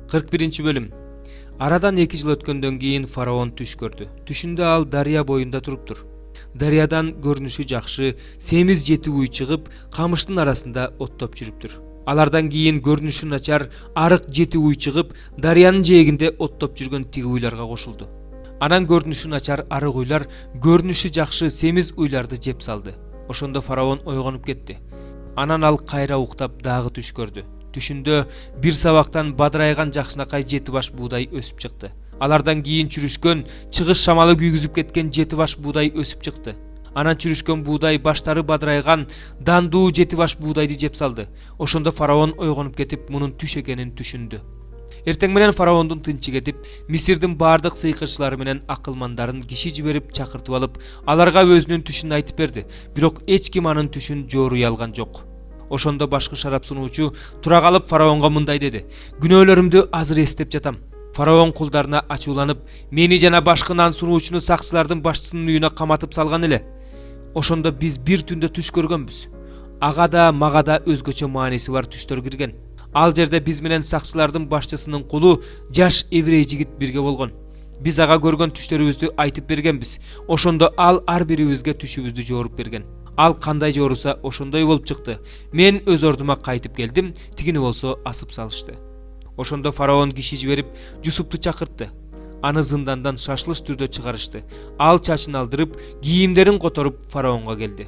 41-bölüm. Aradan 2 yıl ötkөндөн кийин фараон түш көрдү. Түшүндө ал дарыя боюнда туруптур. Дарыядан көрүнүшү жакшы, семиз жети уй чыгып, камыштын арасында оттоп жүрүптүр. Алардан кийин көрүнүшү начар арык жети уй чыгып, дарыянын жээгинде оттоп жүргөн тиги уйларга кошулду. Анан көрүнүшү начар арык уйлар көрүнүшү жакшы семиз уйларды жеп салды. Ошондо фараон ойгонуп кетти. Анан ал кайра уктап дагы түш көрдү. Түшүндө бир сабактан бадырайган жакшынакай жети баш буудай өсүп чыкты. Алардан кийин чүрүшкөн, чыгыш шамалы күйгүзүп кеткен жети баш буудай өсүп чыкты. Анан чүрүшкөн буудай баштары бадырайган дандуу жети баш буудайды жеп салды. Ошондо фараон ойгонуп кетип, мунун түш экенин түшүндү. Эртең менен фараондун тынчы кетип, Мисирдин бардык сыйкырчылары менен акылмандарын киши жиберип чакыртып алып, аларга өзүнүн түшүн айтып берди. Бирок эч ким анын түшүн жооруй алган жок. Ошондо башкы шарап сунуучу тура калып фараонго мындай деди: "Күнөөлөрүмдү азыр эстеп жатам." Фараон кулдарына ачууланып, "Мени жана башкы нан сунуучуну сакчылардын башчысынын үйүнө каматып салган эле. Ошондо биз бир түндө түш көргөнбүз. Ага да мага да өзгөчө мааниси бар түштөр кирген. Ал жерде биз менен сакчылардын башчысынын кулу жаш еврей жигит бирге болгон. Биз ага көргөн түштөрүбүздү айтып бергенбиз. Ошондо ал ар бирибизге түшүбүздү жооруп берген. Ал кандай жооруса ошондой болуп чыкты. Мен өз ордума кайтып келдим, тигини болсо асып салышты." Ошондо фараон киши жиберип Жусупту чакыртты. Аны зындандан шашылыш түрдө чыгарышты. Ал чачын алдырып, кийимдерин которуп фараонго келди.